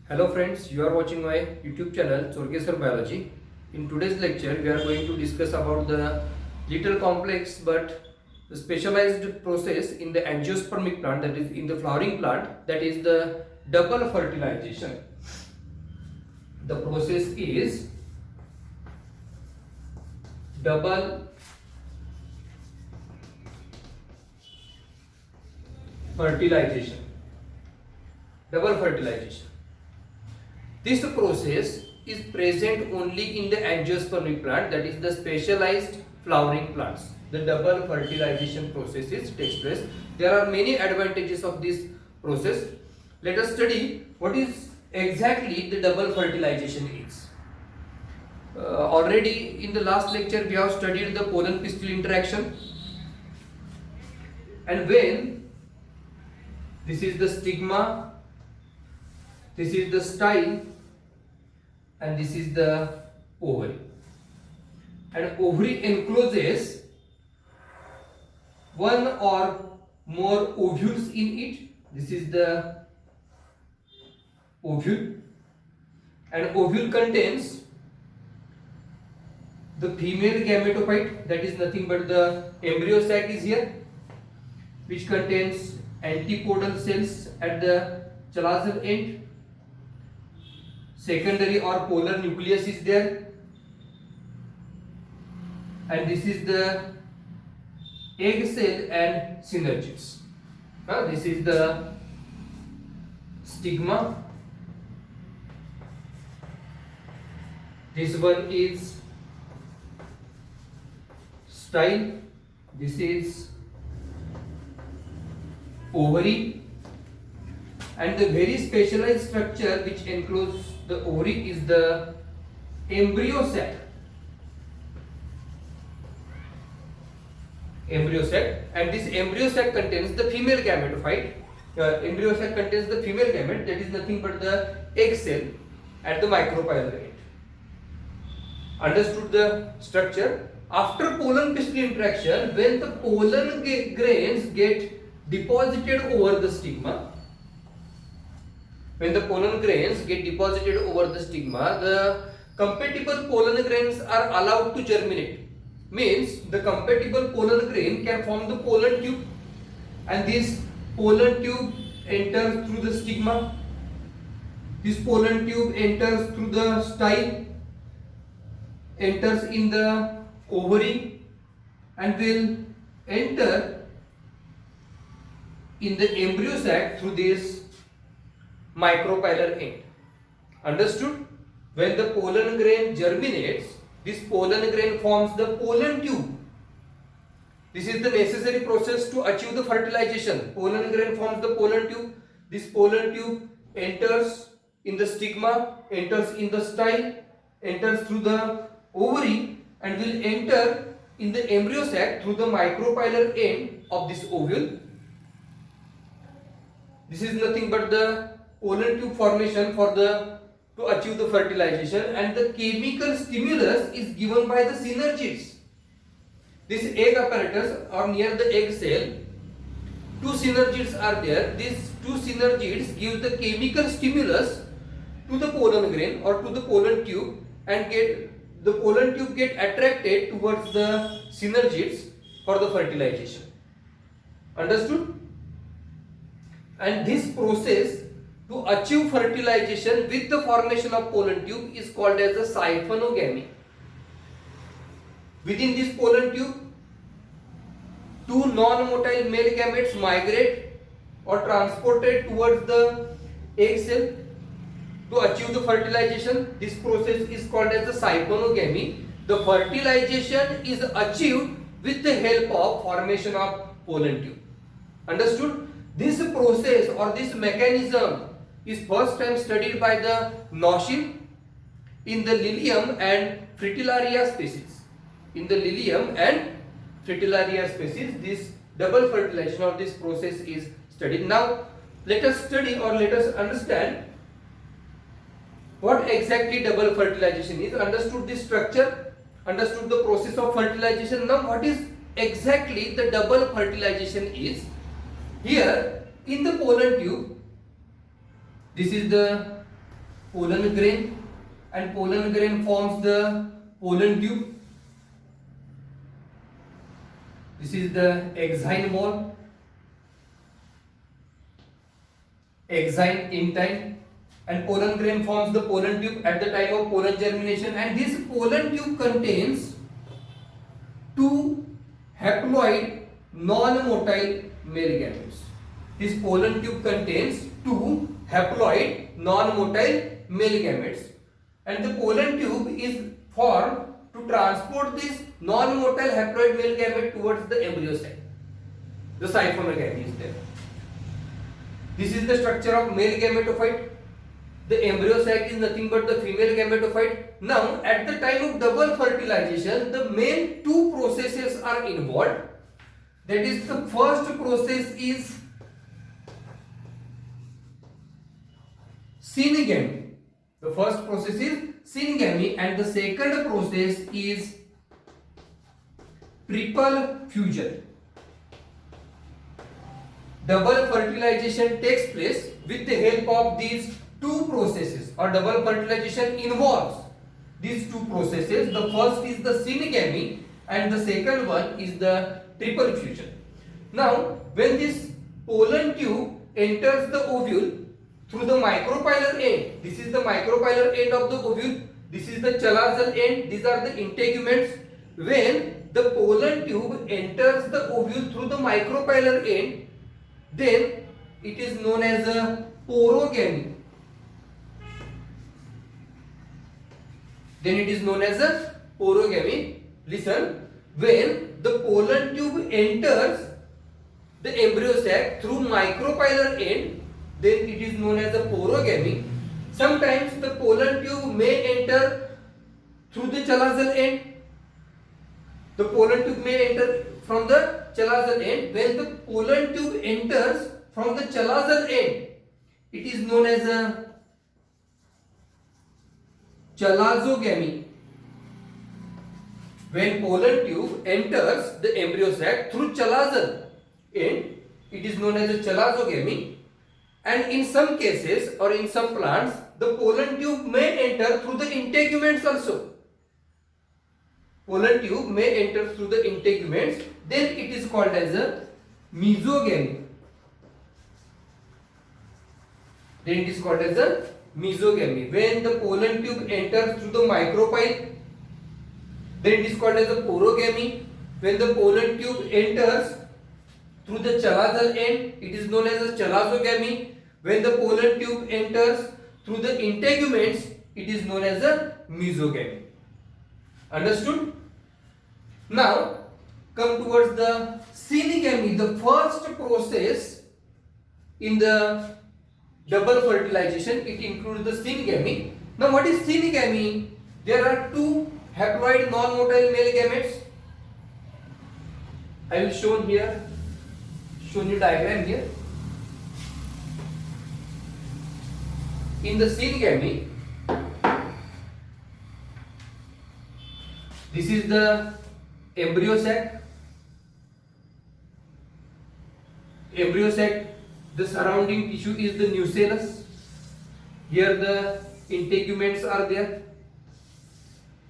Hello friends, you are watching my YouTube channel Chorgesar Biology. In today's lecture, we are going to discuss about the little complex but specialized process in the angiospermic plant, that is in the flowering plant, that is the double fertilization. The process is double fertilization. Double fertilization. This process is present only in the angiospermic plant, that is the specialized flowering plants. The double fertilization processes takes place. There are many advantages of this process. Let us study what is exactly the double fertilization is. Already in the last lecture we have studied the pollen pistil interaction, and when this is the stigma, this is the style, and this is the ovary, and ovary encloses one or more ovules in it. This is the ovule, and ovule contains the female gametophyte, that is nothing but the embryo sac is here, which contains antipodal cells at the chalazal end. Secondary or polar nucleus is there, and this is the egg cell and synergids. This is the stigma. This one is style. This is ovary, and the very specialized structure which encloses the ovary is the embryo sac. Embryo sac, and this embryo sac contains the female gametophyte. Embryo sac contains the female gamete, that is nothing but the egg cell at the micropylar end. Understood the structure? After pollen pistil interaction, when the pollen grains get deposited over the stigma, when the pollen grains get deposited over the stigma, the compatible pollen grains are allowed to germinate. Means the compatible pollen grain can form the pollen tube, and this pollen tube enters through the stigma. This pollen tube enters through the style, enters in the ovary, and will enter in the embryo sac through this micropylar end. Understood? When the pollen grain germinates, this pollen grain forms the pollen tube. This is the necessary process to achieve the fertilization. Pollen grain forms the pollen tube. This pollen tube enters in the stigma, enters in the style, enters through the ovary, and will enter in the embryo sac through the micropylar end of this ovule. This is nothing but the pollen tube formation to achieve the fertilization, and the chemical stimulus is given by the synergids. This egg apparatus or near the egg cell, two synergids are there. These two synergids give the chemical stimulus to the pollen grain or to the pollen tube, and the pollen tube get attracted towards the synergids for the fertilization. Understood? And this process to achieve fertilization with the formation of pollen tube is called as a siphonogamy. Within this pollen tube, two non-motile male gametes migrate or transported towards the egg cell to achieve the fertilization. This process is called as the siphonogamy. The fertilization is achieved with the help of formation of pollen tube. Understood? This process or this mechanism is first time studied by the Noshil in the Lilium and Fritillaria species. In the Lilium and Fritillaria species, this double fertilization of this process is studied. Now, let us study or let us understand what exactly double fertilization is. Understood this structure, understood the process of fertilization. Now, what is exactly the double fertilization is? Here in the pollen tube, this is the pollen grain, and pollen grain forms the pollen tube. This is the exine wall, exine intine, and pollen grain forms the pollen tube at the time of pollen germination, and this pollen tube contains two haploid non-motile male gametes. This pollen tube contains two haploid non-motile male gametes, and the pollen tube is formed to transport this non-motile haploid male gamete towards the embryo sac. The siphonogamy is there. This is the structure of male gametophyte. The embryo sac is nothing but the female gametophyte. Now, at the time of double fertilization, the main two processes are involved. That is, the first process is synegamy. The first process is synegamy, and the second process is triple fusion. Double fertilization takes place with the help of these two processes, or double fertilization involves these two processes. The first is the synegamy and the second one is the triple fusion. Now, when this pollen tube enters the ovule through the micropylar end, this is the micropylar end of the ovule, this is the chalazal end, these are the integuments. When the pollen tube enters the ovule through the micropylar end, then it is known as a porogamy. Then it is known as a porogamy. Listen, when the pollen tube enters the embryo sac through micropylar end, then it is known as a porogamy. Sometimes the pollen tube may enter through the chalazal end. The pollen tube may enter from the chalazal end. When the pollen tube enters from the chalazal end, it is known as a chalazogamy. When pollen tube enters the embryo sac through chalazal end, it is known as a chalazogamy. And in some cases or in some plants, the pollen tube may enter through the integuments also. Pollen tube may enter through the integuments, then it is called as a mesogamy. Then it is called as a mesogamy. When the pollen tube enters through the micropyle, then it is called as a porogamy. When the pollen tube enters through the chalazal end, it is known as a chalazogamy. When the pollen tube enters through the integuments, it is known as a mesogamy. Understood? Now, come towards the synegamy, the first process in the double fertilization. It includes the synegamy. Now, what is synegamy? There are two haploid non-motile male gametes. I will show you diagram here. In the synegamy, this is the embryo sac. Embryo sac, the surrounding tissue is the nucellus. Here the integuments are there.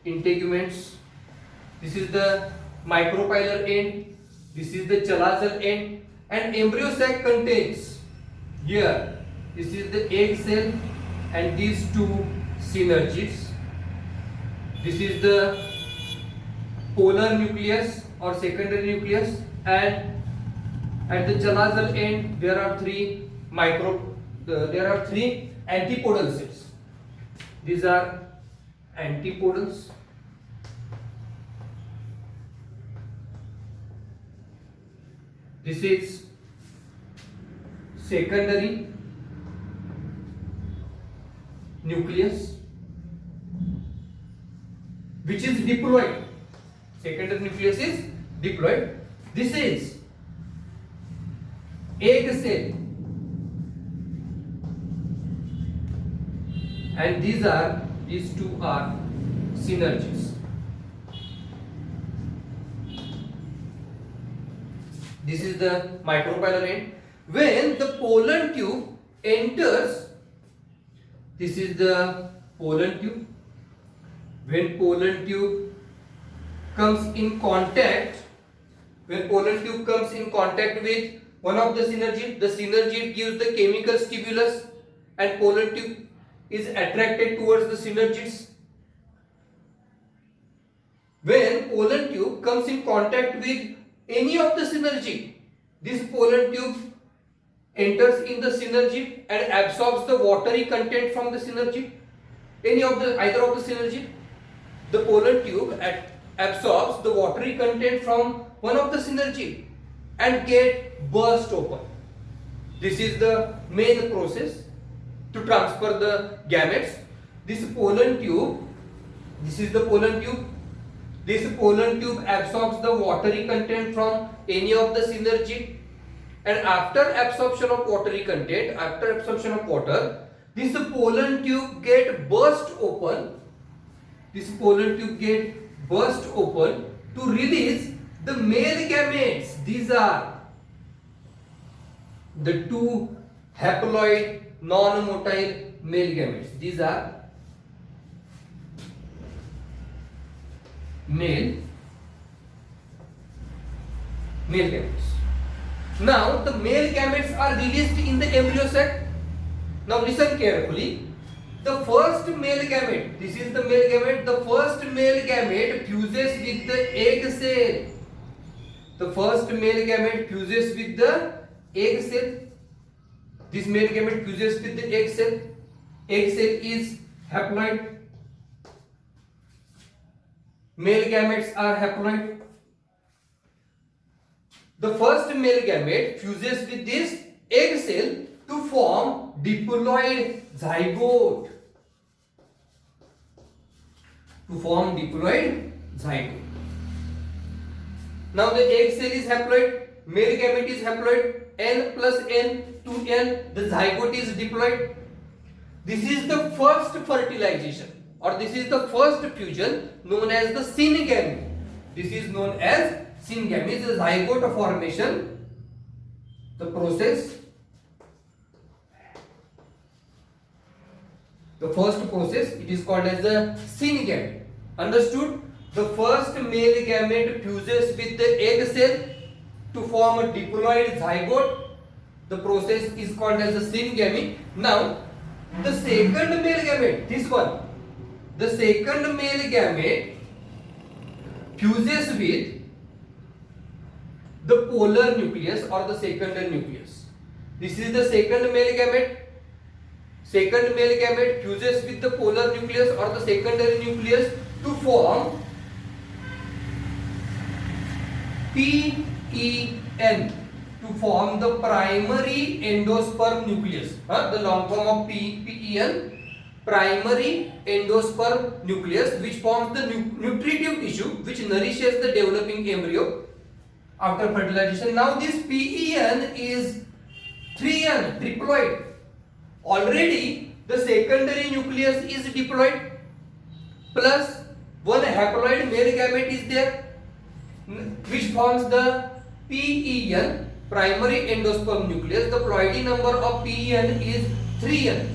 Integuments. This is the micropylar end. This is the chalazal end. And embryo sac contains here, this is the egg cell and these two synergids. This is the polar nucleus or secondary nucleus, and at the chalazal end there are three antipodal cells. These are antipodals. This is secondary nucleus which is diploid. Secondary nucleus is diploid. This is egg cell, and these two are synergies. This is the micropylar end. When the pollen tube enters This is the pollen tube. When pollen tube comes in contact, when pollen tube comes in contact with one of the synergid, the synergid gives the chemical stimulus and pollen tube is attracted towards the synergids. When pollen tube comes in contact with any of the synergid, this pollen tube enters in the synergid and absorbs the watery content from the synergid. Either of the synergid, the pollen tube absorbs the watery content from one of the synergid and get burst open. This is the main process to transfer the gametes. This pollen tube, this is the pollen tube. This pollen tube absorbs the watery content from any of the synergid, and after absorption of watery content, after absorption of water, this pollen tube get burst open. This pollen tube get burst open to release the male gametes. These are the two haploid non-motile male gametes. These are male gametes. Now the male gametes are released in the embryo sac. Now listen carefully. The first male gamete, this is the male gamete, the first male gamete fuses with the egg cell. The first male gamete fuses with the egg cell. This male gamete fuses with the egg cell. Egg cell is haploid. Male gametes are haploid. The first male gamete fuses with this egg cell to form diploid zygote. Now the egg cell is haploid, male gamete is haploid, n plus n to n, the zygote is diploid. This is the first fertilization, or this is the first fusion known as the syngamy. This is known as syngamy, the zygote formation, the process. The first process, it is called as the syngamy. Understood? The first male gamete fuses with the egg cell to form a diploid zygote. The process is called as the syngamy. Now, the second male gamete, this one, the second male gamete fuses with the polar nucleus or the secondary nucleus. This is the second male gamete. Second male gamete fuses with the polar nucleus or the secondary nucleus to form PEN, to form the primary endosperm nucleus. The long form of PEN, primary endosperm nucleus, which forms the nutritive tissue which nourishes the developing embryo after fertilization. Now this PEN is 3N, triploid. Already the secondary nucleus is diploid, plus one haploid male gamete is there, which forms the PEN, primary endosperm nucleus. The ploidy number of PEN is 3N,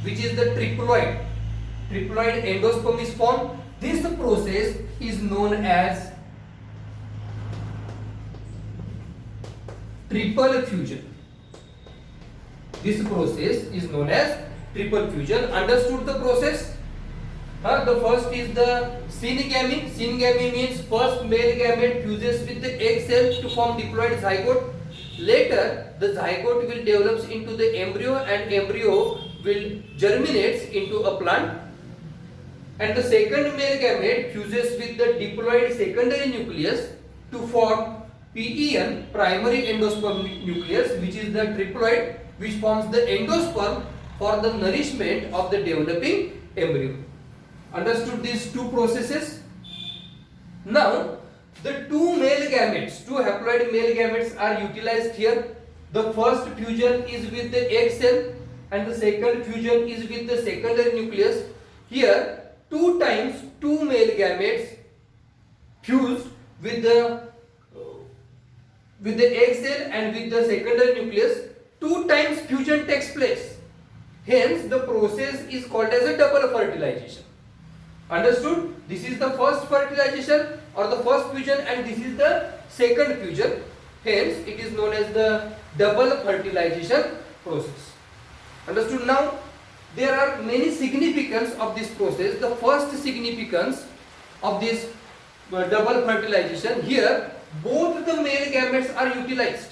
which is the triploid. Triploid endosperm is formed. This process is known as triple fusion. This process is known as triple fusion. Understood the process? The first is the syngamy. Syngamy means first male gamete fuses with the egg cell to form diploid zygote. Later, the zygote will develop into the embryo, and embryo will germinate into a plant. And the second male gamete fuses with the diploid secondary nucleus to form PEN, primary endosperm nucleus, which is the triploid, which forms the endosperm for the nourishment of the developing embryo. Understood these two processes? Now, the two male gametes, two haploid male gametes are utilized here. The first fusion is with the egg cell and the second fusion is with the secondary nucleus. Here, two times two male gametes fused with the egg cell and with the secondary nucleus. Two times fusion takes place. Hence the process is called as a double fertilization. Understood? This is the first fertilization or the first fusion, and this is the second fusion. Hence it is known as the double fertilization process. Understood? Now there are many significance of this process. The first significance of this double fertilization, here both the male gametes are utilized.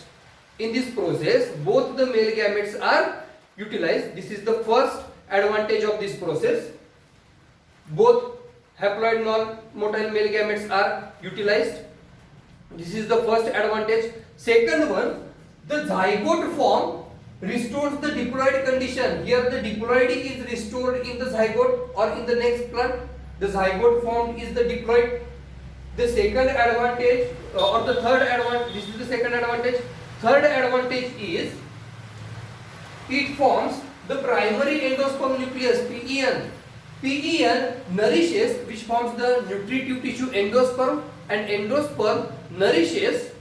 In this process both the male gametes are utilized. This is the first advantage of this process. Both haploid non-motile male gametes are utilized. This is the first advantage. Second one, the zygote form restores the diploid condition. Here the diploid is restored in the zygote or in the next plant. The zygote formed is the diploid. The second advantage or the third advantage, this is the second advantage. Third advantage is it forms the primary endosperm nucleus, PEN. PEN nourishes, which forms the nutritive tissue endosperm, and endosperm nourishes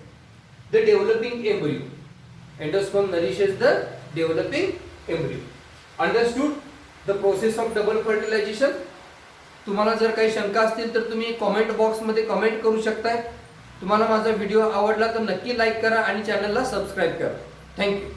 the developing embryo. Endosperm nourishes the developing embryo. Understood the process of double fertilization? तुम्हाला जर काही शंका असतील तर तुम्ही comment box मध्ये comment करू शकताय. तुम्हाला माझा व्हिडिओ आवडला तर नक्की लाईक करा आणि चॅनलला सबस्क्राइब करा. थँक्यू.